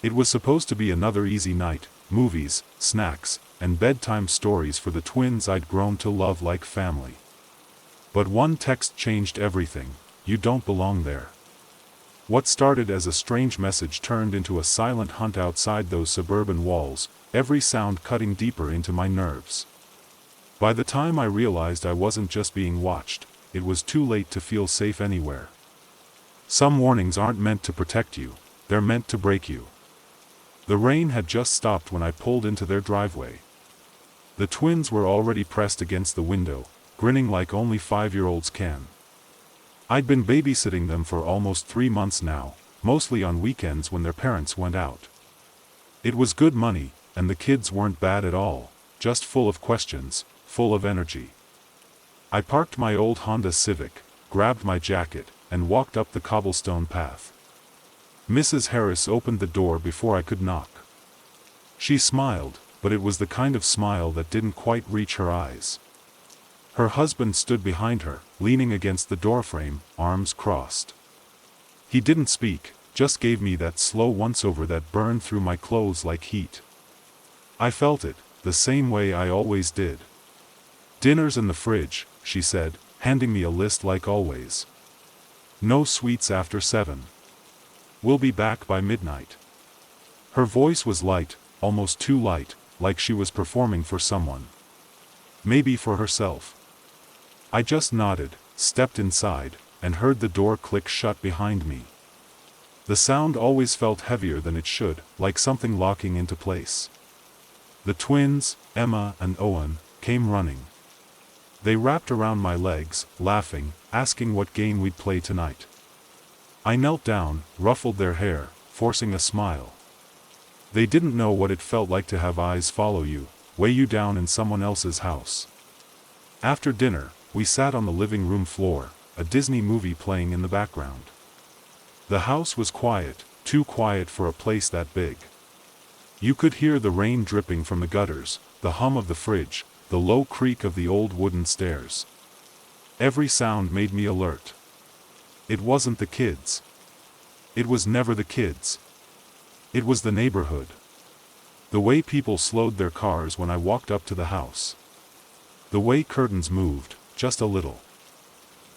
It was supposed to be another easy night, movies, snacks, and bedtime stories for the twins I'd grown to love like family. But one text changed everything: you don't belong there. What started as a strange message turned into a silent hunt outside those suburban walls, every sound cutting deeper into my nerves. By the time I realized I wasn't just being watched, it was too late to feel safe anywhere. Some warnings aren't meant to protect you, they're meant to break you. The rain had just stopped when I pulled into their driveway. The twins were already pressed against the window, grinning like only 5-year-olds can. I'd been babysitting them for almost 3 months now, mostly on weekends when their parents went out. It was good money, and the kids weren't bad at all, just full of questions, full of energy. I parked my old Honda Civic, grabbed my jacket, and walked up the cobblestone path. Mrs. Harris opened the door before I could knock. She smiled, but it was the kind of smile that didn't quite reach her eyes. Her husband stood behind her, leaning against the doorframe, arms crossed. He didn't speak, just gave me that slow once-over that burned through my clothes like heat. I felt it, the same way I always did. "Dinner's in the fridge," she said, handing me a list like always. "No sweets after 7. We'll be back by midnight." Her voice was light, almost too light, like she was performing for someone. Maybe for herself. I just nodded, stepped inside, and heard the door click shut behind me. The sound always felt heavier than it should, like something locking into place. The twins, Emma and Owen, came running. They wrapped around my legs, laughing, asking what game we'd play tonight. I knelt down, ruffled their hair, forcing a smile. They didn't know what it felt like to have eyes follow you, weigh you down in someone else's house. After dinner, we sat on the living room floor, a Disney movie playing in the background. The house was quiet, too quiet for a place that big. You could hear the rain dripping from the gutters, the hum of the fridge, the low creak of the old wooden stairs. Every sound made me alert. It wasn't the kids. It was never the kids. It was the neighborhood. The way people slowed their cars when I walked up to the house. The way curtains moved, just a little.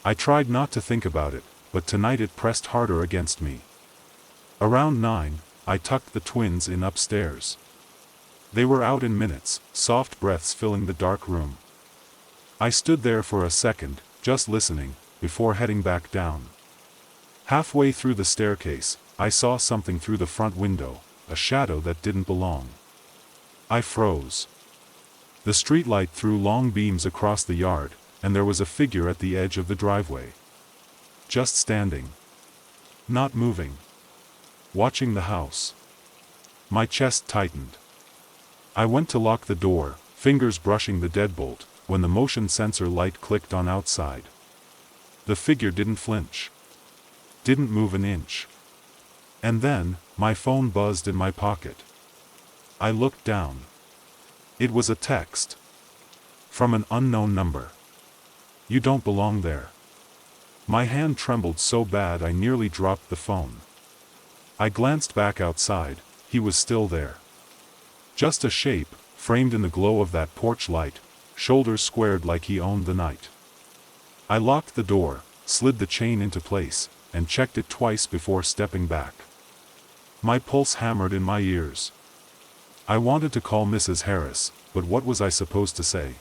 I tried not to think about it, but tonight it pressed harder against me. Around 9, I tucked the twins in upstairs. They were out in minutes, soft breaths filling the dark room. I stood there for a second, just listening, before heading back down. Halfway through the staircase, I saw something through the front window, a shadow that didn't belong. I froze. The streetlight threw long beams across the yard, and there was a figure at the edge of the driveway. Just standing. Not moving. Watching the house. My chest tightened. I went to lock the door, fingers brushing the deadbolt, when the motion sensor light clicked on outside. The figure didn't flinch. Didn't move an inch. And then, my phone buzzed in my pocket. I looked down. It was a text. From an unknown number. "You don't belong there." My hand trembled so bad I nearly dropped the phone. I glanced back outside, he was still there. Just a shape, framed in the glow of that porch light, shoulders squared like he owned the night. I locked the door, slid the chain into place, and checked it twice before stepping back. My pulse hammered in my ears. I wanted to call Mrs. Harris, but what was I supposed to say?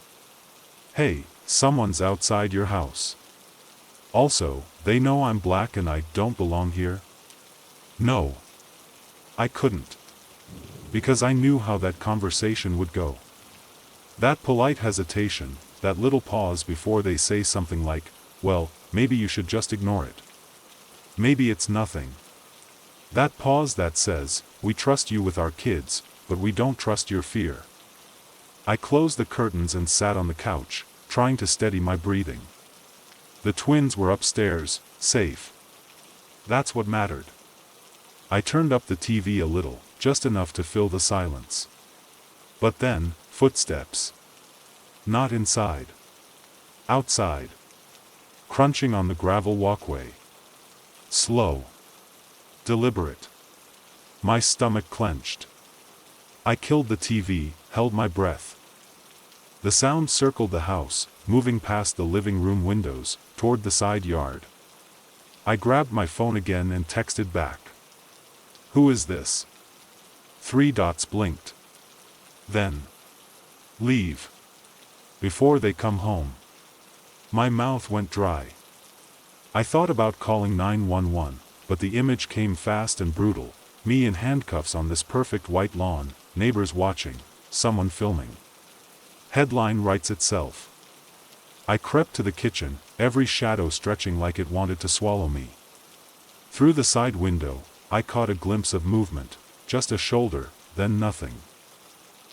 "Hey, someone's outside your house. Also, they know I'm black and I don't belong here?" No. I couldn't. Because I knew how that conversation would go. That polite hesitation, that little pause before they say something like, "Well, maybe you should just ignore it. Maybe it's nothing." That pause that says, "We trust you with our kids, but we don't trust your fear." I closed the curtains and sat on the couch, trying to steady my breathing. The twins were upstairs, safe. That's what mattered. I turned up the TV a little, just enough to fill the silence. But then, footsteps. Not inside. Outside. Crunching on the gravel walkway. Slow. Deliberate. My stomach clenched. I killed the TV, held my breath. The sound circled the house, moving past the living room windows, toward the side yard. I grabbed my phone again and texted back. "Who is this?" 3 dots blinked. Then, "Leave. Before they come home." My mouth went dry. I thought about calling 911, but the image came fast and brutal, me in handcuffs on this perfect white lawn, neighbors watching, someone filming. Headline writes itself. I crept to the kitchen, every shadow stretching like it wanted to swallow me. Through the side window, I caught a glimpse of movement, just a shoulder, then nothing.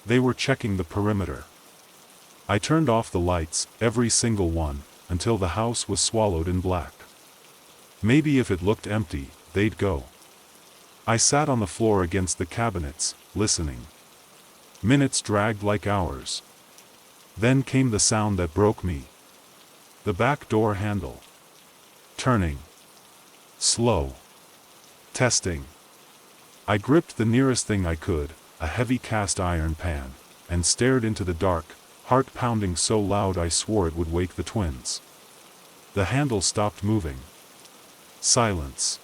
They were checking the perimeter. I turned off the lights, every single one, until the house was swallowed in black. Maybe if it looked empty, they'd go. I sat on the floor against the cabinets, listening. Minutes dragged like hours. Then came the sound that broke me. The back door handle. Turning. Slow. Testing. I gripped the nearest thing I could, a heavy cast iron pan, and stared into the dark, heart pounding so loud I swore it would wake the twins. The handle stopped moving. Silence.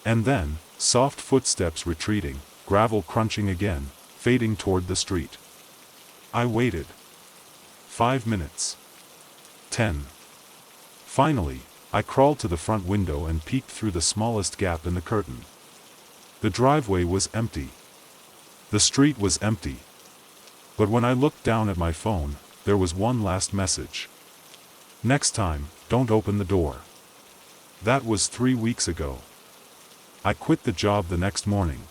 And then, soft footsteps retreating, gravel crunching again, fading toward the street. I waited. 5 minutes. 10. Finally, I crawled to the front window and peeked through the smallest gap in the curtain. The driveway was empty. The street was empty. But when I looked down at my phone, there was one last message. "Next time, don't open the door." That was 3 weeks ago. I quit the job the next morning.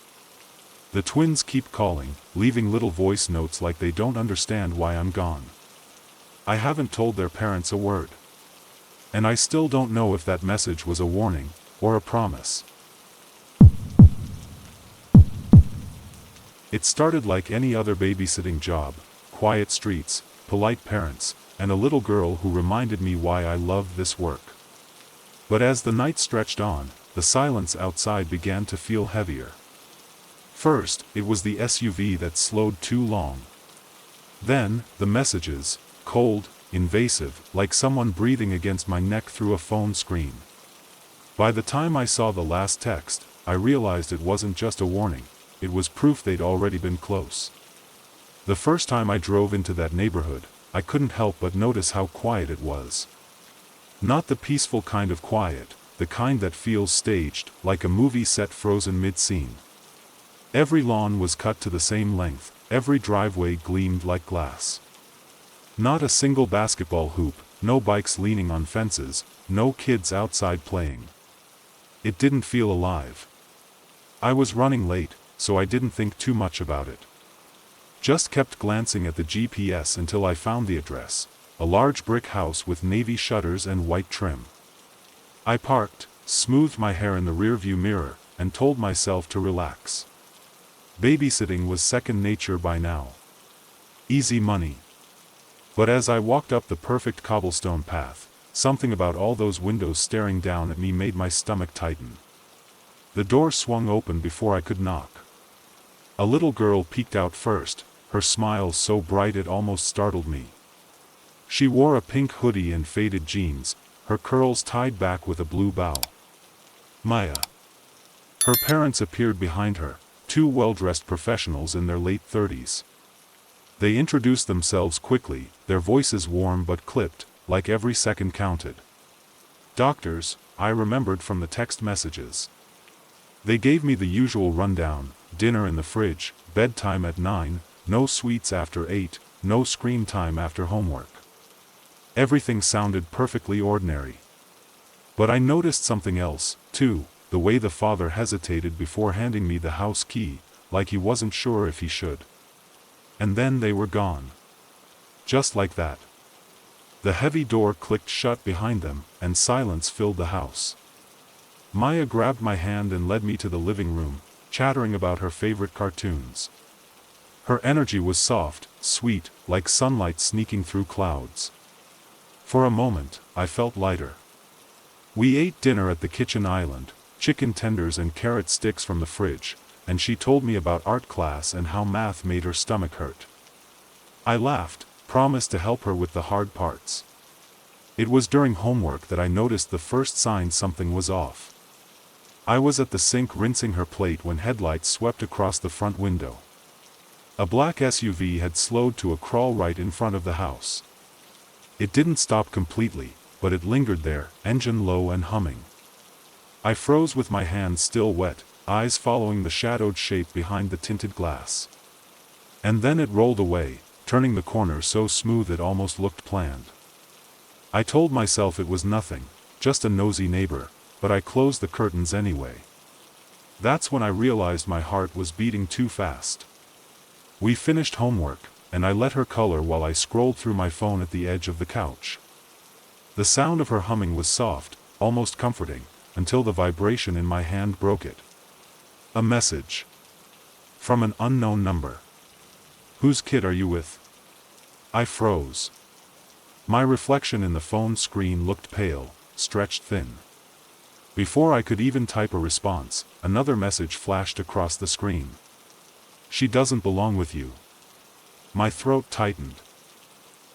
The twins keep calling, leaving little voice notes like they don't understand why I'm gone. I haven't told their parents a word. And I still don't know if that message was a warning, or a promise. It started like any other babysitting job, quiet streets, polite parents, and a little girl who reminded me why I loved this work. But as the night stretched on, the silence outside began to feel heavier. First, it was the SUV that slowed too long. Then, the messages, cold, invasive, like someone breathing against my neck through a phone screen. By the time I saw the last text, I realized it wasn't just a warning, it was proof they'd already been close. The first time I drove into that neighborhood, I couldn't help but notice how quiet it was. Not the peaceful kind of quiet, the kind that feels staged, like a movie set frozen mid-scene. Every lawn was cut to the same length, every driveway gleamed like glass. Not a single basketball hoop, no bikes leaning on fences, no kids outside playing. It didn't feel alive. I was running late, so I didn't think too much about it. Just kept glancing at the GPS until I found the address, a large brick house with navy shutters and white trim. I parked, smoothed my hair in the rearview mirror, and told myself to relax. Babysitting was second nature by now. Easy money. But as I walked up the perfect cobblestone path, something about all those windows staring down at me made my stomach tighten. The door swung open before I could knock. A little girl peeked out first, her smile so bright it almost startled me. She wore a pink hoodie and faded jeans, her curls tied back with a blue bow. Maya. Her parents appeared behind her, two well-dressed professionals in their late 30s. They introduced themselves quickly, their voices warm but clipped, like every second counted. Doctors, I remembered from the text messages. They gave me the usual rundown: dinner in the fridge, bedtime at 9, no sweets after 8, no screen time after homework. Everything sounded perfectly ordinary. But I noticed something else, too, the way the father hesitated before handing me the house key, like he wasn't sure if he should. And then they were gone. Just like that. The heavy door clicked shut behind them, and silence filled the house. Maya grabbed my hand and led me to the living room, chattering about her favorite cartoons. Her energy was soft, sweet, like sunlight sneaking through clouds. For a moment, I felt lighter. We ate dinner at the kitchen island, chicken tenders and carrot sticks from the fridge, and she told me about art class and how math made her stomach hurt. I laughed, promised to help her with the hard parts. It was during homework that I noticed the first sign something was off. I was at the sink rinsing her plate when headlights swept across the front window. A black SUV had slowed to a crawl right in front of the house. It didn't stop completely, but it lingered there, engine low and humming. I froze with my hands still wet, eyes following the shadowed shape behind the tinted glass. And then it rolled away, turning the corner so smooth it almost looked planned. I told myself it was nothing, just a nosy neighbor, but I closed the curtains anyway. That's when I realized my heart was beating too fast. We finished homework, and I let her color while I scrolled through my phone at the edge of the couch. The sound of her humming was soft, almost comforting, until the vibration in my hand broke it. A message. From an unknown number. "Whose kid are you with?" I froze. My reflection in the phone screen looked pale, stretched thin. Before I could even type a response, another message flashed across the screen. "She doesn't belong with you." My throat tightened.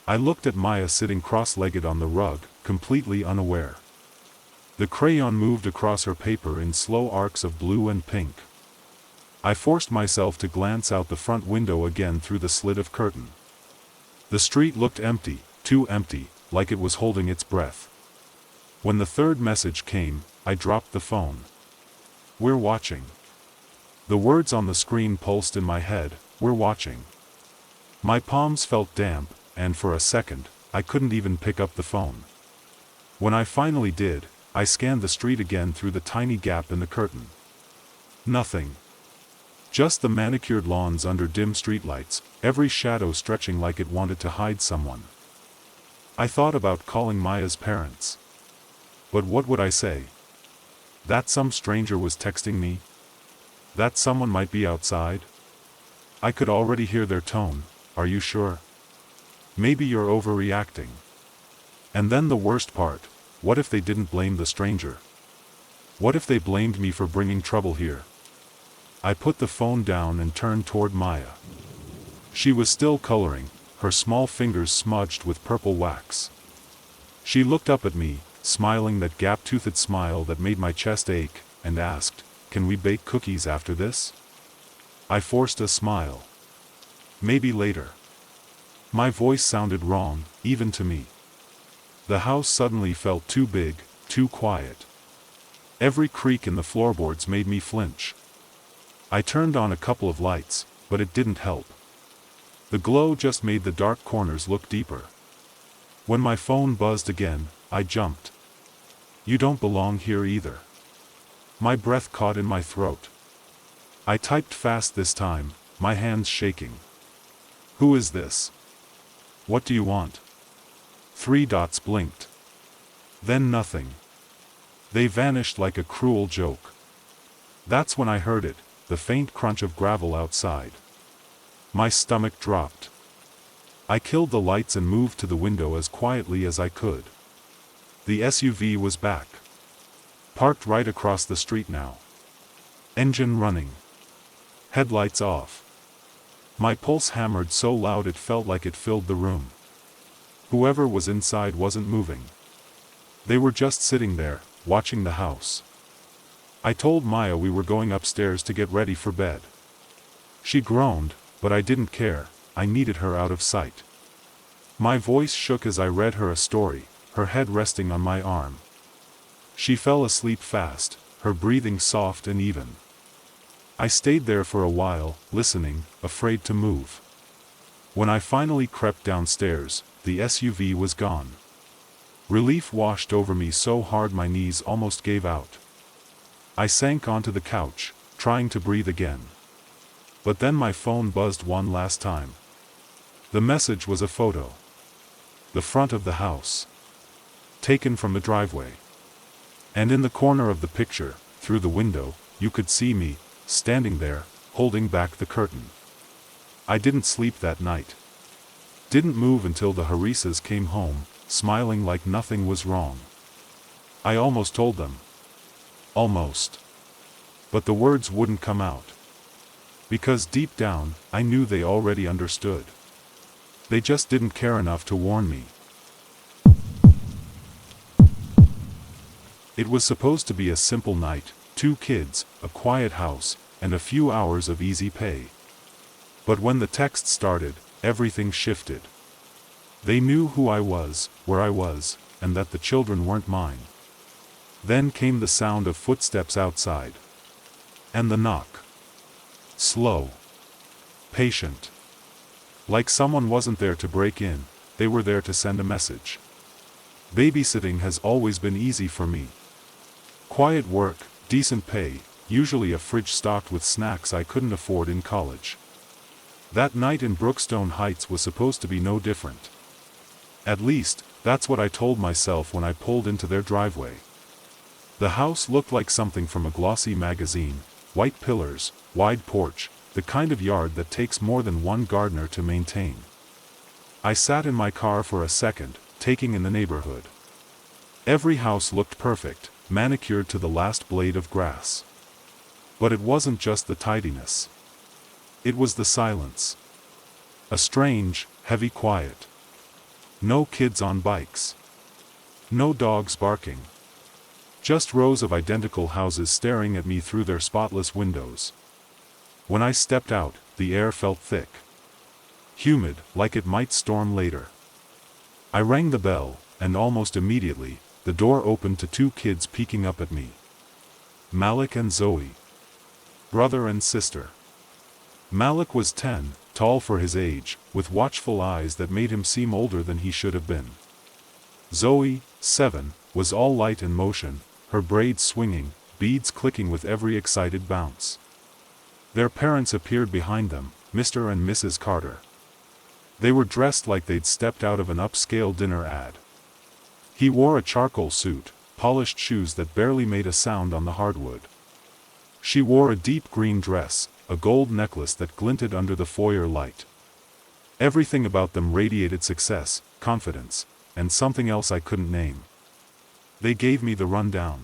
I looked at Maya sitting cross-legged on the rug, completely unaware. The crayon moved across her paper in slow arcs of blue and pink. I forced myself to glance out the front window again through the slit of curtain. The street looked empty, too empty, like it was holding its breath. When the third message came, I dropped the phone. "We're watching." The words on the screen pulsed in my head, "We're watching." My palms felt damp, and for a second, I couldn't even pick up the phone. When I finally did, I scanned the street again through the tiny gap in the curtain. Nothing. Just the manicured lawns under dim streetlights, every shadow stretching like it wanted to hide someone. I thought about calling Maya's parents. But what would I say? That some stranger was texting me? That someone might be outside? I could already hear their tone. "Are you sure? Maybe you're overreacting." And then the worst part, what if they didn't blame the stranger? What if they blamed me for bringing trouble here? I put the phone down and turned toward Maya. She was still coloring, her small fingers smudged with purple wax. She looked up at me, smiling that gap-toothed smile that made my chest ache, and asked, "Can we bake cookies after this?" I forced a smile. "Maybe later." My voice sounded wrong, even to me. The house suddenly felt too big, too quiet. Every creak in the floorboards made me flinch. I turned on a couple of lights, but it didn't help. The glow just made the dark corners look deeper. When my phone buzzed again, I jumped. "You don't belong here either." My breath caught in my throat. I typed fast this time, my hands shaking. "Who is this? What do you want?" 3 dots blinked. Then nothing. They vanished like a cruel joke. That's when I heard it, the faint crunch of gravel outside. My stomach dropped. I killed the lights and moved to the window as quietly as I could. The SUV was back. Parked right across the street now. Engine running. Headlights off. My pulse hammered so loud it felt like it filled the room. Whoever was inside wasn't moving. They were just sitting there, watching the house. I told Maya we were going upstairs to get ready for bed. She groaned, but I didn't care, I needed her out of sight. My voice shook as I read her a story, her head resting on my arm. She fell asleep fast, her breathing soft and even. I stayed there for a while, listening, afraid to move. When I finally crept downstairs, the SUV was gone. Relief washed over me so hard my knees almost gave out. I sank onto the couch, trying to breathe again. But then my phone buzzed one last time. The message was a photo. The front of the house. Taken from the driveway. And in the corner of the picture, through the window, you could see me, standing there, holding back the curtain. I didn't sleep that night. Didn't move until the Harisas came home, smiling like nothing was wrong. I almost told them. Almost. But the words wouldn't come out. Because deep down, I knew they already understood. They just didn't care enough to warn me. It was supposed to be a simple night, 2 kids, a quiet house, and a few hours of easy pay. But when the text started, everything shifted. They knew who I was, where I was, and that the children weren't mine. Then came the sound of footsteps outside. And the knock. Slow. Patient. Like someone wasn't there to break in, they were there to send a message. Babysitting has always been easy for me. Quiet work, decent pay, usually a fridge stocked with snacks I couldn't afford in college. That night in Brookstone Heights was supposed to be no different. At least, that's what I told myself when I pulled into their driveway. The house looked like something from a glossy magazine, white pillars, wide porch, the kind of yard that takes more than one gardener to maintain. I sat in my car for a second, taking in the neighborhood. Every house looked perfect, manicured to the last blade of grass. But it wasn't just the tidiness. It was the silence. A strange, heavy quiet. No kids on bikes. No dogs barking. Just rows of identical houses staring at me through their spotless windows. When I stepped out, the air felt thick. Humid, like it might storm later. I rang the bell, and almost immediately, the door opened to 2 kids peeking up at me. Malik and Zoe. Brother and sister. Malik was 10, tall for his age, with watchful eyes that made him seem older than he should have been. Zoe, 7, was all light and motion, her braids swinging, beads clicking with every excited bounce. Their parents appeared behind them, Mr. and Mrs. Carter. They were dressed like they'd stepped out of an upscale dinner ad. He wore a charcoal suit, polished shoes that barely made a sound on the hardwood. She wore a deep green dress, a gold necklace that glinted under the foyer light. Everything about them radiated success, confidence, and something else I couldn't name. They gave me the rundown.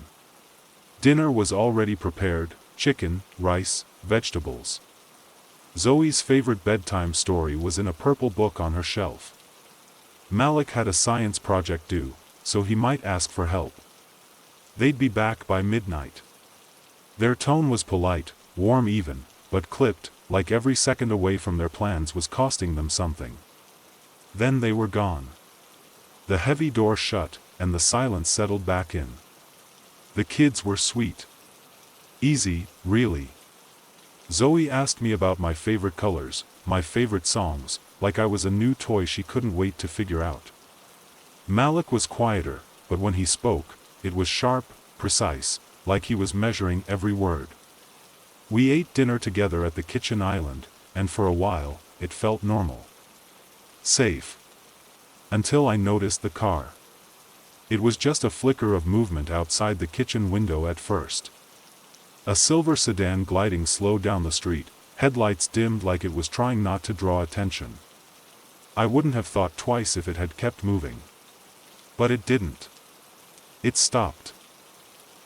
Dinner was already prepared: chicken, rice, vegetables. Zoe's favorite bedtime story was in a purple book on her shelf. Malik had a science project due, so he might ask for help. They'd be back by midnight. Their tone was polite, warm even, but clipped, like every second away from their plans was costing them something. Then they were gone. The heavy door shut, and the silence settled back in. The kids were sweet. Easy, really. Zoe asked me about my favorite colors, my favorite songs, like I was a new toy she couldn't wait to figure out. Malik was quieter, but when he spoke, it was sharp, precise, like he was measuring every word. We ate dinner together at the kitchen island, and for a while, it felt normal. Safe. Until I noticed the car. It was just a flicker of movement outside the kitchen window at first. A silver sedan gliding slow down the street, headlights dimmed like it was trying not to draw attention. I wouldn't have thought twice if it had kept moving. But it didn't. It stopped.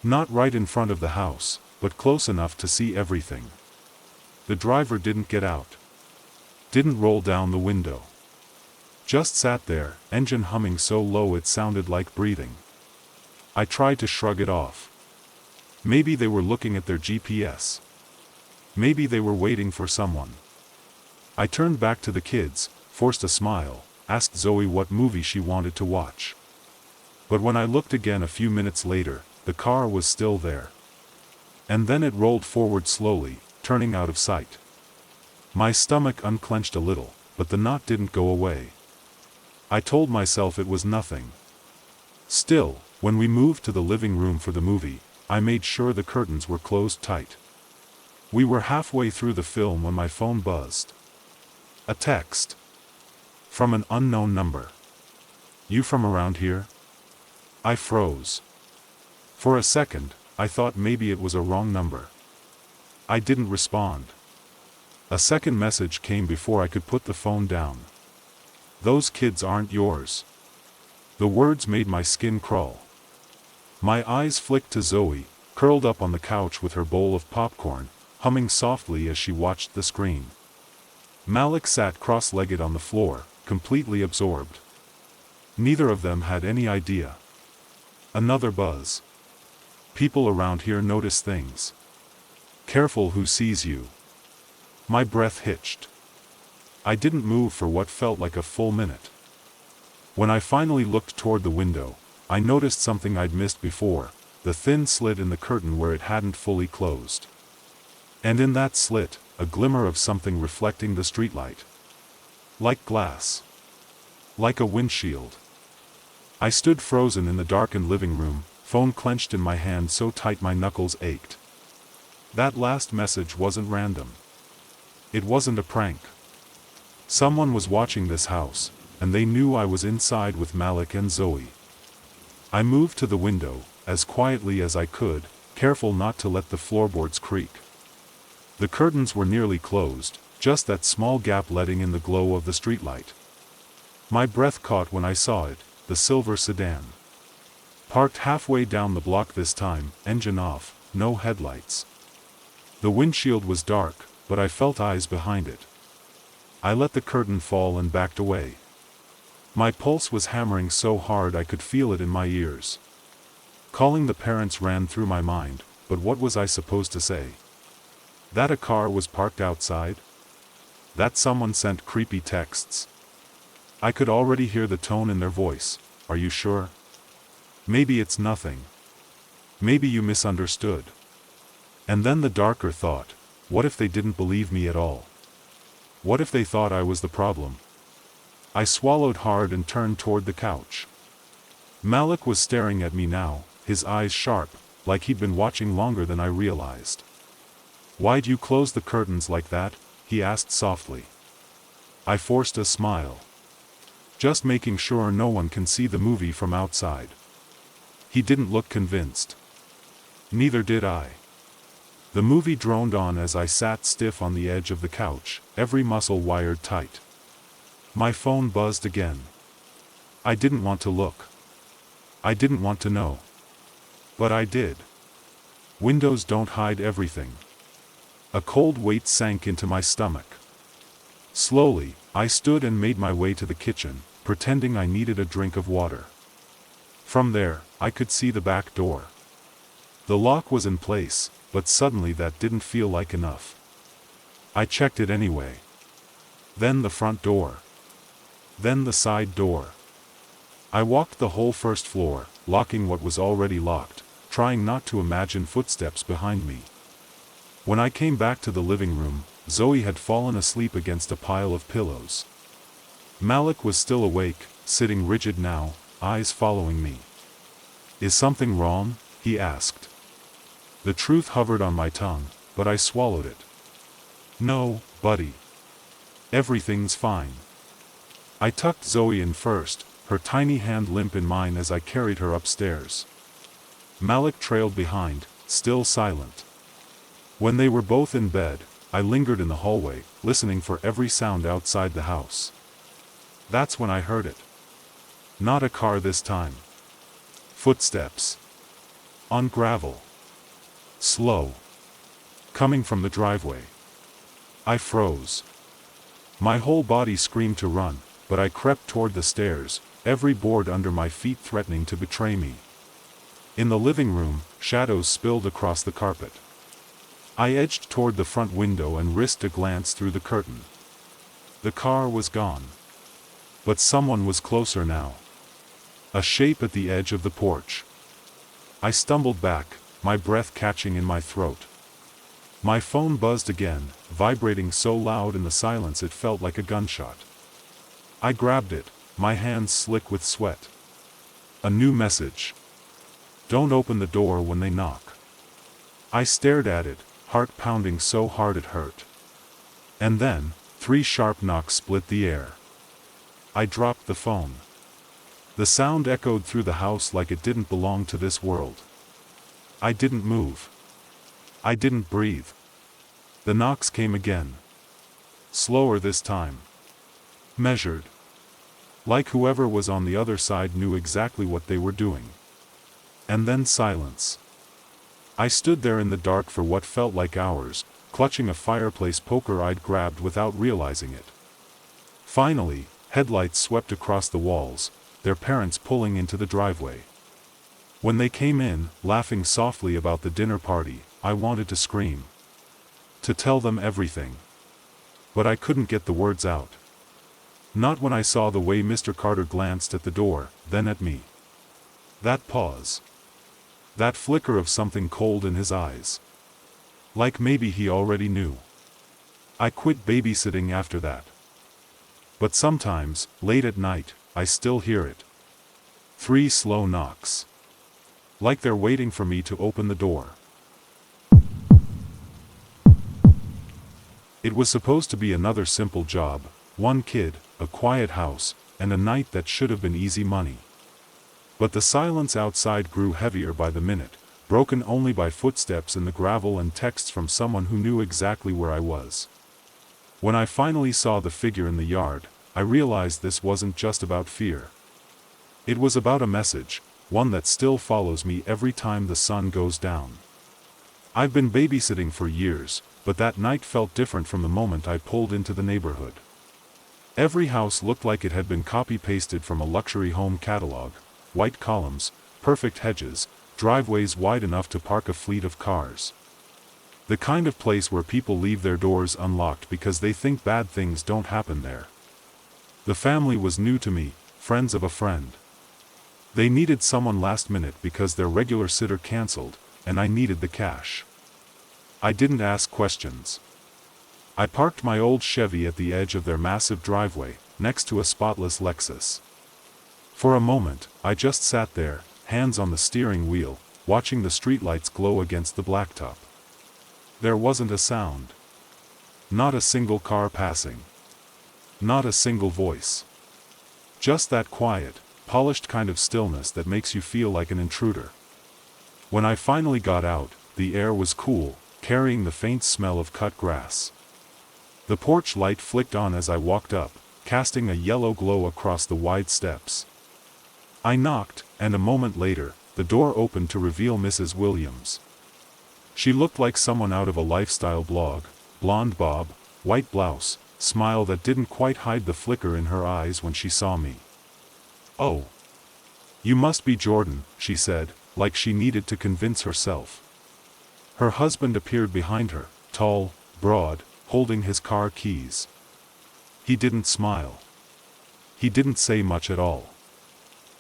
Not right in front of the house, but close enough to see everything. The driver didn't get out. Didn't roll down the window. Just sat there, engine humming so low it sounded like breathing. I tried to shrug it off. Maybe they were looking at their GPS. Maybe they were waiting for someone. I turned back to the kids, forced a smile, asked Zoe what movie she wanted to watch. But when I looked again a few minutes later, the car was still there. And then it rolled forward slowly, turning out of sight. My stomach unclenched a little, but the knot didn't go away. I told myself it was nothing. Still, when we moved to the living room for the movie, I made sure the curtains were closed tight. We were halfway through the film when my phone buzzed. A text. From an unknown number. "You from around here?" I froze. For a second, I thought maybe it was a wrong number. I didn't respond. A second message came before I could put the phone down. "Those kids aren't yours." The words made my skin crawl. My eyes flicked to Zoe, curled up on the couch with her bowl of popcorn, humming softly as she watched the screen. Malik sat cross-legged on the floor, completely absorbed. Neither of them had any idea. Another buzz. People around here notice things. Careful who sees you. My breath hitched. I didn't move for what felt like a full minute. When I finally looked toward the window, I noticed something I'd missed before, the thin slit in the curtain where it hadn't fully closed. And in that slit, a glimmer of something reflecting the streetlight. Like glass. Like a windshield. I stood frozen in the darkened living room, phone clenched in my hand so tight my knuckles ached. That last message wasn't random. It wasn't a prank. Someone was watching this house, and they knew I was inside with Malik and Zoe. I moved to the window, as quietly as I could, careful not to let the floorboards creak. The curtains were nearly closed, just that small gap letting in the glow of the streetlight. My breath caught when I saw it, the silver sedan. Parked halfway down the block this time, engine off, no headlights. The windshield was dark, but I felt eyes behind it. I let the curtain fall and backed away. My pulse was hammering so hard I could feel it in my ears. Calling the parents ran through my mind, but what was I supposed to say? That a car was parked outside? That someone sent creepy texts? I could already hear the tone in their voice. Are you sure? Maybe it's nothing. Maybe you misunderstood. And then the darker thought, what if they didn't believe me at all? What if they thought I was the problem? I swallowed hard and turned toward the couch. Malik was staring at me now, his eyes sharp, like he'd been watching longer than I realized. Why'd you close the curtains like that? He asked softly. I forced a smile. Just making sure no one can see the movie from outside. He didn't look convinced. Neither did I. The movie droned on as I sat stiff on the edge of the couch, every muscle wired tight. My phone buzzed again. I didn't want to look. I didn't want to know. But I did. Windows don't hide everything. A cold weight sank into my stomach. Slowly, I stood and made my way to the kitchen, pretending I needed a drink of water. From there, I could see the back door. The lock was in place, but suddenly that didn't feel like enough. I checked it anyway. Then the front door. Then the side door. I walked the whole first floor, locking what was already locked, trying not to imagine footsteps behind me. When I came back to the living room, Zoe had fallen asleep against a pile of pillows. Malik was still awake, sitting rigid now, eyes following me. Is something wrong? He asked. The truth hovered on my tongue, but I swallowed it. No, buddy. Everything's fine. I tucked Zoe in first, her tiny hand limp in mine as I carried her upstairs. Malik trailed behind, still silent. When they were both in bed, I lingered in the hallway, listening for every sound outside the house. That's when I heard it. Not a car this time. Footsteps. On gravel. Slow. Coming from the driveway. I froze. My whole body screamed to run, but I crept toward the stairs, every board under my feet threatening to betray me. In the living room, shadows spilled across the carpet. I edged toward the front window and risked a glance through the curtain. The car was gone. But someone was closer now. A shape at the edge of the porch. I stumbled back, my breath catching in my throat. My phone buzzed again, vibrating so loud in the silence it felt like a gunshot. I grabbed it, my hands slick with sweat. A new message. Don't open the door when they knock. I stared at it, heart pounding so hard it hurt. And then, 3 sharp knocks split the air. I dropped the phone. The sound echoed through the house like it didn't belong to this world. I didn't move. I didn't breathe. The knocks came again. Slower this time. Measured. Like whoever was on the other side knew exactly what they were doing. And then silence. I stood there in the dark for what felt like hours, clutching a fireplace poker I'd grabbed without realizing it. Finally, headlights swept across the walls, their parents pulling into the driveway. When they came in, laughing softly about the dinner party, I wanted to scream. To tell them everything. But I couldn't get the words out. Not when I saw the way Mr. Carter glanced at the door, then at me. That pause. That flicker of something cold in his eyes. Like maybe he already knew. I quit babysitting after that. But sometimes, late at night, I still hear it. 3 slow knocks. Like they're waiting for me to open the door. It was supposed to be another simple job, 1 kid, a quiet house, and a night that should have been easy money. But the silence outside grew heavier by the minute, broken only by footsteps in the gravel and texts from someone who knew exactly where I was. When I finally saw the figure in the yard, I realized this wasn't just about fear. It was about a message, one that still follows me every time the sun goes down. I've been babysitting for years, but that night felt different from the moment I pulled into the neighborhood. Every house looked like it had been copy-pasted from a luxury home catalog: white columns, perfect hedges, driveways wide enough to park a fleet of cars. The kind of place where people leave their doors unlocked because they think bad things don't happen there. The family was new to me, friends of a friend. They needed someone last minute because their regular sitter canceled, and I needed the cash. I didn't ask questions. I parked my old Chevy at the edge of their massive driveway, next to a spotless Lexus. For a moment, I just sat there, hands on the steering wheel, watching the streetlights glow against the blacktop. There wasn't a sound. Not a single car passing. Not a single voice. Just that quiet, polished kind of stillness that makes you feel like an intruder. When I finally got out, the air was cool, carrying the faint smell of cut grass. The porch light flicked on as I walked up, casting a yellow glow across the wide steps. I knocked, and a moment later, the door opened to reveal Mrs. Williams. She looked like someone out of a lifestyle blog: blonde bob, white blouse, smile that didn't quite hide the flicker in her eyes when she saw me. "Oh. You must be Jordan," she said, like she needed to convince herself. Her husband appeared behind her, tall, broad, holding his car keys. He didn't smile. He didn't say much at all.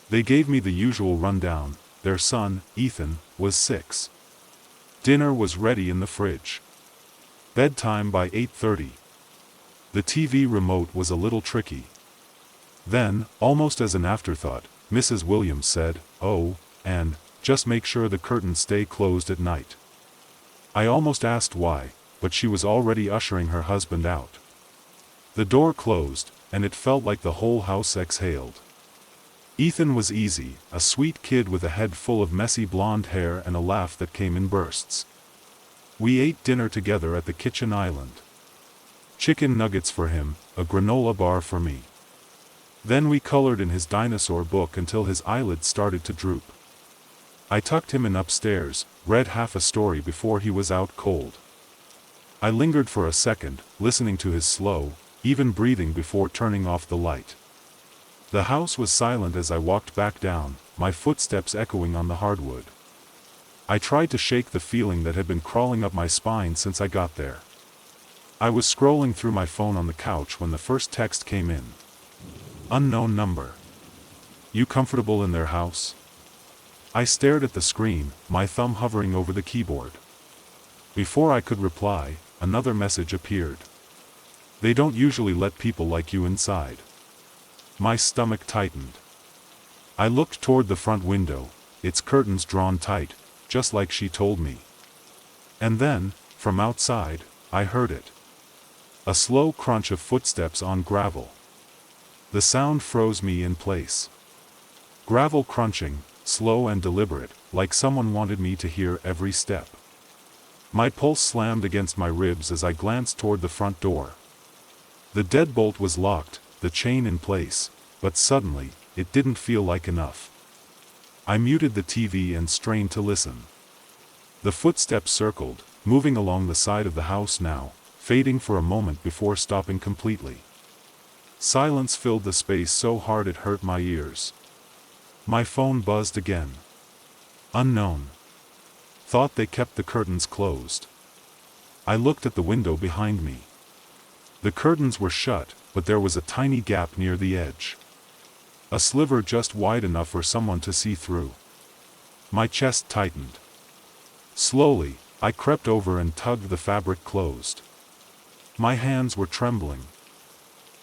They gave me the usual rundown: their son, Ethan, was 6. Dinner was ready in the fridge. Bedtime by 8:30. The TV remote was a little tricky. Then, almost as an afterthought, Mrs. Williams said, "Oh, and just make sure the curtains stay closed at night." I almost asked why, but she was already ushering her husband out. The door closed, and it felt like the whole house exhaled. Ethan was easy, a sweet kid with a head full of messy blonde hair and a laugh that came in bursts. We ate dinner together at the kitchen island. Chicken nuggets for him, a granola bar for me. Then we colored in his dinosaur book until his eyelids started to droop. I tucked him in upstairs, read half a story before he was out cold. I lingered for a second, listening to his slow, even breathing before turning off the light. The house was silent as I walked back down, my footsteps echoing on the hardwood. I tried to shake the feeling that had been crawling up my spine since I got there. I was scrolling through my phone on the couch when the first text came in. Unknown number. You comfortable in their house? I stared at the screen, my thumb hovering over the keyboard. Before I could reply, another message appeared. They don't usually let people like you inside. My stomach tightened. I looked toward the front window, its curtains drawn tight, just like she told me. And then, from outside, I heard it. A slow crunch of footsteps on gravel. The sound froze me in place. Gravel crunching, slow and deliberate, like someone wanted me to hear every step. My pulse slammed against my ribs as I glanced toward the front door. The deadbolt was locked, the chain in place, but suddenly, it didn't feel like enough. I muted the TV and strained to listen. The footsteps circled, moving along the side of the house now, fading for a moment before stopping completely. Silence filled the space so hard it hurt my ears. My phone buzzed again. Unknown. Thought they kept the curtains closed. I looked at the window behind me. The curtains were shut, but there was a tiny gap near the edge. A sliver just wide enough for someone to see through. My chest tightened. Slowly, I crept over and tugged the fabric closed. My hands were trembling.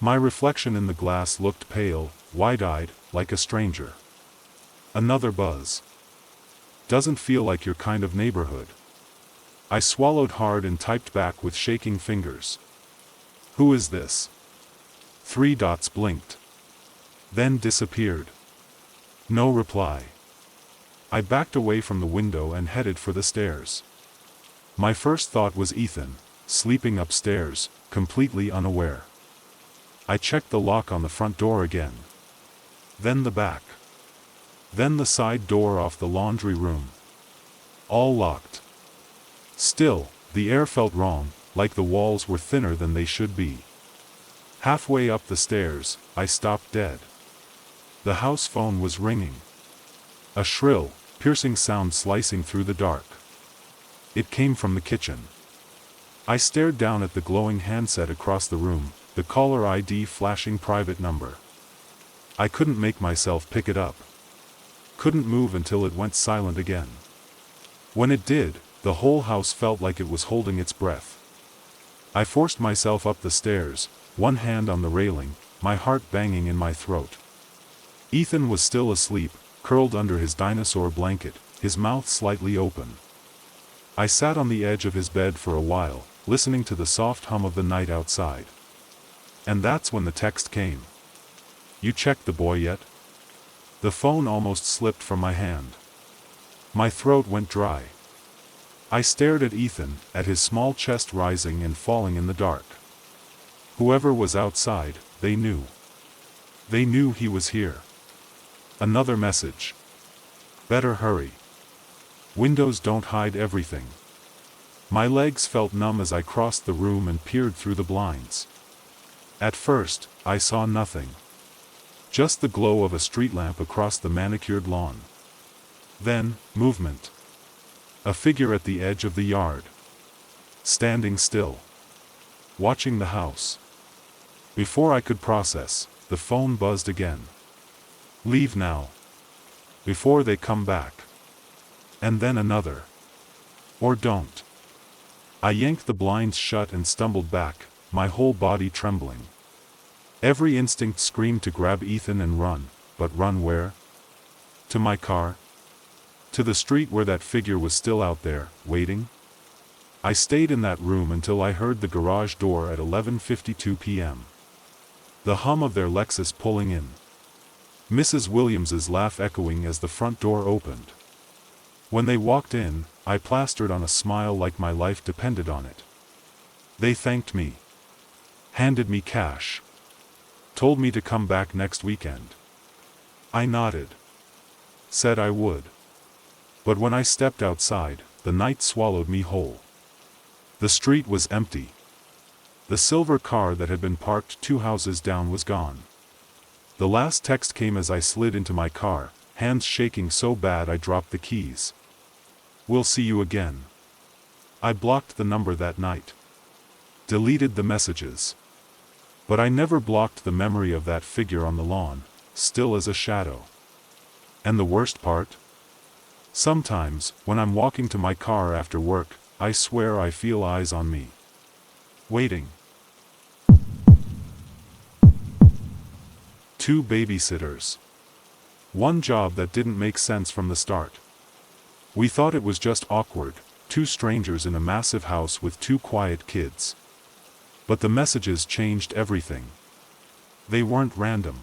My reflection in the glass looked pale, wide-eyed, like a stranger. Another buzz. Doesn't feel like your kind of neighborhood. I swallowed hard and typed back with shaking fingers. Who is this? 3 dots blinked. Then disappeared. No reply. I backed away from the window and headed for the stairs. My first thought was Ethan, sleeping upstairs, completely unaware. I checked the lock on the front door again. Then the back. Then the side door off the laundry room. All locked. Still, the air felt wrong, like the walls were thinner than they should be. Halfway up the stairs, I stopped dead. The house phone was ringing. A shrill, piercing sound slicing through the dark. It came from the kitchen. I stared down at the glowing handset across the room, the caller ID flashing private number. I couldn't make myself pick it up. Couldn't move until it went silent again. When it did, the whole house felt like it was holding its breath. I forced myself up the stairs, one hand on the railing, my heart banging in my throat. Ethan was still asleep, curled under his dinosaur blanket, his mouth slightly open. I sat on the edge of his bed for a while, listening to the soft hum of the night outside. And that's when the text came. You checked the boy yet? The phone almost slipped from my hand. My throat went dry. I stared at Ethan, at his small chest rising and falling in the dark. Whoever was outside, they knew. They knew he was here. Another message. Better hurry. Windows don't hide everything. My legs felt numb as I crossed the room and peered through the blinds. At first, I saw nothing. Just the glow of a street lamp across the manicured lawn. Then, movement. A figure at the edge of the yard. Standing still. Watching the house. Before I could process, the phone buzzed again. Leave now. Before they come back. And then another. Or don't. I yanked the blinds shut and stumbled back, my whole body trembling. Every instinct screamed to grab Ethan and run, but run where? To my car? To the street where that figure was still out there, waiting? I stayed in that room until I heard the garage door at 11:52 p.m. The hum of their Lexus pulling in. Mrs. Williams's laugh echoing as the front door opened. When they walked in, I plastered on a smile like my life depended on it. They thanked me. Handed me cash. Told me to come back next weekend. I nodded. Said I would. But when I stepped outside, the night swallowed me whole. The street was empty. The silver car that had been parked 2 houses down was gone. The last text came as I slid into my car, hands shaking so bad I dropped the keys. We'll see you again. I blocked the number that night. Deleted the messages. But I never blocked the memory of that figure on the lawn, still as a shadow. And the worst part? Sometimes, when I'm walking to my car after work, I swear I feel eyes on me. Waiting. 2 babysitters. One job that didn't make sense from the start. We thought it was just awkward, 2 strangers in a massive house with 2 quiet kids. But the messages changed everything. They weren't random.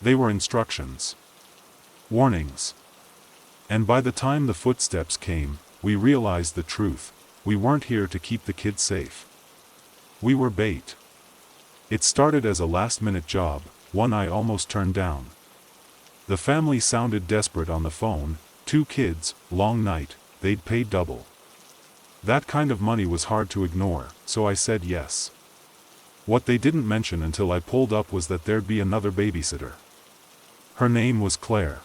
They were instructions. Warnings. And by the time the footsteps came, we realized the truth. We weren't here to keep the kids safe. We were bait. It started as a last-minute job, one I almost turned down. The family sounded desperate on the phone, 2 kids, long night, they'd pay double. That kind of money was hard to ignore, so I said yes. What they didn't mention until I pulled up was that there'd be another babysitter. Her name was Claire.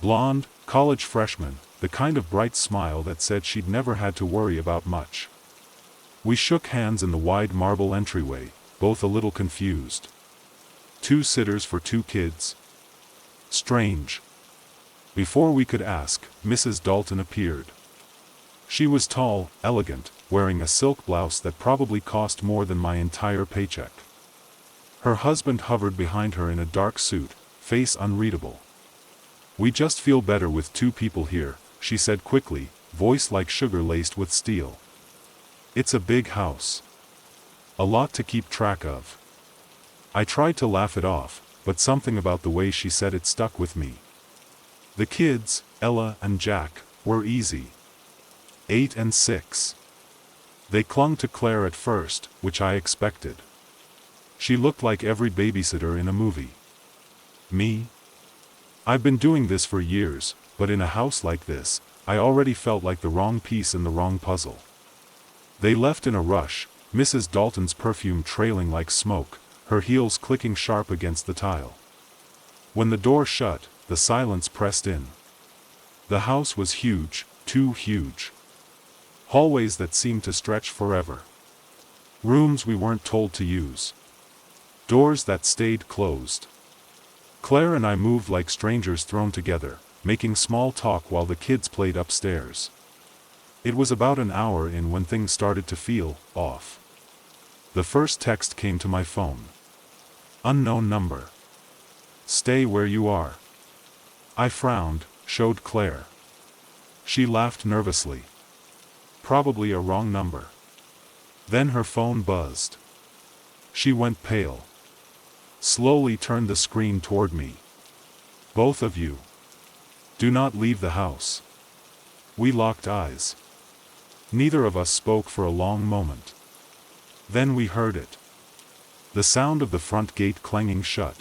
Blonde, college freshman, the kind of bright smile that said she'd never had to worry about much. We shook hands in the wide marble entryway, both a little confused. 2 sitters for 2 kids? Strange. Before we could ask, Mrs. Dalton appeared. She was tall, elegant, wearing a silk blouse that probably cost more than my entire paycheck. Her husband hovered behind her in a dark suit, face unreadable. "We just feel better with 2 people here," she said quickly, voice like sugar laced with steel. "It's a big house. A lot to keep track of." I tried to laugh it off, but something about the way she said it stuck with me. The kids, Ella and Jack, were easy. 8 and 6. They clung to Claire at first, which I expected. She looked like every babysitter in a movie. Me? I've been doing this for years, but in a house like this, I already felt like the wrong piece in the wrong puzzle. They left in a rush, Mrs. Dalton's perfume trailing like smoke, her heels clicking sharp against the tile. When the door shut, the silence pressed in. The house was huge, too huge. Hallways that seemed to stretch forever. Rooms we weren't told to use. Doors that stayed closed. Claire and I moved like strangers thrown together, making small talk while the kids played upstairs. It was about an hour in when things started to feel off. The first text came to my phone. Unknown number. "Stay where you are." I frowned, showed Claire. She laughed nervously. Probably a wrong number. Then her phone buzzed. She went pale. Slowly turned the screen toward me. "Both of you. Do not leave the house." We locked eyes. Neither of us spoke for a long moment. Then we heard it. The sound of the front gate clanging shut.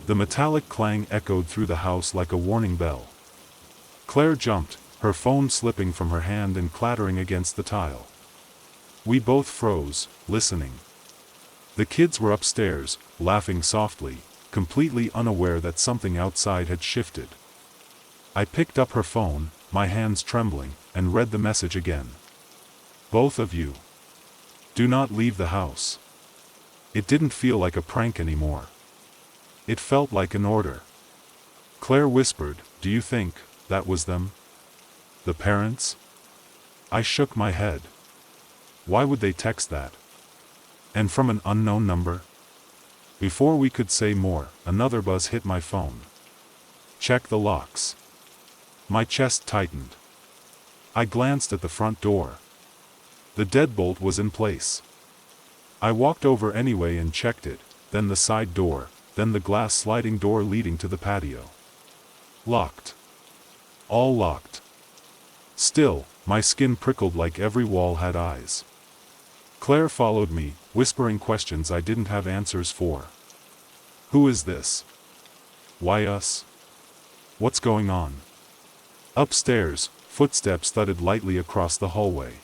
The metallic clang echoed through the house like a warning bell. Claire jumped, her phone slipping from her hand and clattering against the tile. We both froze, listening. The kids were upstairs, laughing softly, completely unaware that something outside had shifted. I picked up her phone, my hands trembling, and read the message again. "Both of you. Do not leave the house." It didn't feel like a prank anymore. It felt like an order. Claire whispered, "Do you think that was them? The parents?" I shook my head. Why would they text that? And from an unknown number? Before we could say more, another buzz hit my phone. "Check the locks." My chest tightened. I glanced at the front door. The deadbolt was in place. I walked over anyway and checked it, then the side door, then the glass sliding door leading to the patio. Locked. All locked. Still, my skin prickled like every wall had eyes. Claire followed me, whispering questions I didn't have answers for. "Who is this? Why us? What's going on?" Upstairs, footsteps thudded lightly across the hallway.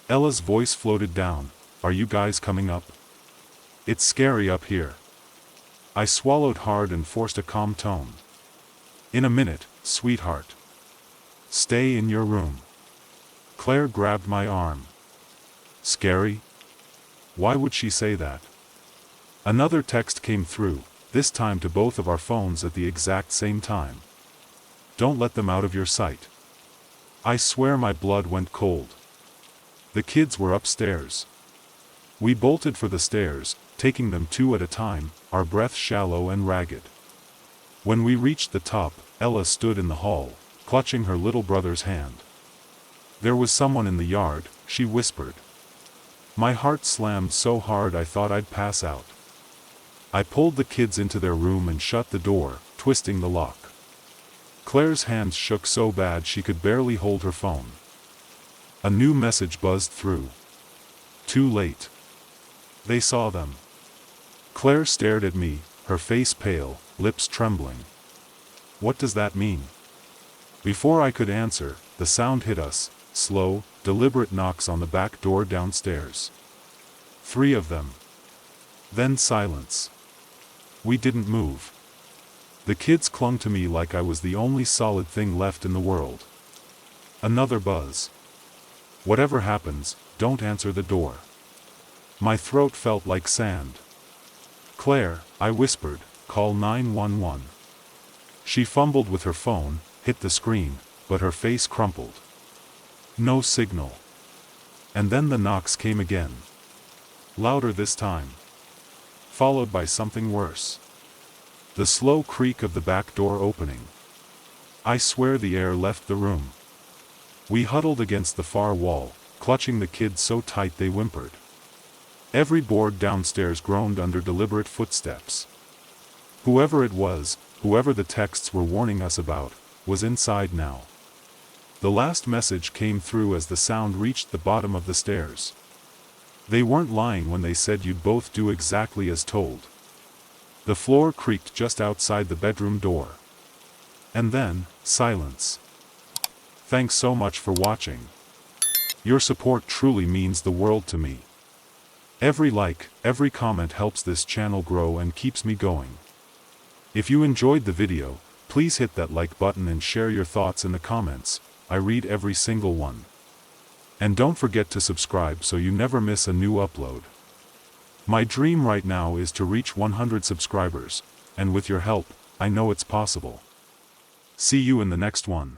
Ella's voice floated down, "Are you guys coming up? It's scary up here." I swallowed hard and forced a calm tone. "In a minute, sweetheart. Stay in your room." Claire grabbed my arm. "Scary? Why would she say that?" Another text came through, this time to both of our phones at the exact same time. "Don't let them out of your sight." I swear my blood went cold. The kids were upstairs. We bolted for the stairs, taking them 2 at a time, our breath shallow and ragged. When we reached the top, Ella stood in the hall, clutching her little brother's hand. "There was someone in the yard," she whispered. My heart slammed so hard I thought I'd pass out. I pulled the kids into their room and shut the door, twisting the lock. Claire's hands shook so bad she could barely hold her phone. A new message buzzed through. "Too late. They saw them." Claire stared at me, her face pale, lips trembling. "What does that mean?" Before I could answer, the sound hit us, slow, deliberate knocks on the back door downstairs. 3 of them. Then silence. We didn't move. The kids clung to me like I was the only solid thing left in the world. Another buzz. Whatever happens, don't answer the door. My throat felt like sand. Claire, I whispered, call 911. She fumbled with her phone, hit the screen, but her face crumpled. No signal. And then the knocks came again. Louder this time. Followed by something worse. The slow creak of the back door opening. I swear the air left the room. We huddled against the far wall, clutching the kids so tight they whimpered. Every board downstairs groaned under deliberate footsteps. Whoever it was, whoever the texts were warning us about, was inside now. The last message came through as the sound reached the bottom of the stairs. They weren't lying when they said you'd both do exactly as told. The floor creaked just outside the bedroom door. And then, silence. Thanks so much for watching. Your support truly means the world to me. Every like, every comment helps this channel grow and keeps me going. If you enjoyed the video, please hit that like button and share your thoughts in the comments. I read every single one. And don't forget to subscribe so you never miss a new upload. My dream right now is to reach 100 subscribers, and with your help, I know it's possible. See you in the next one.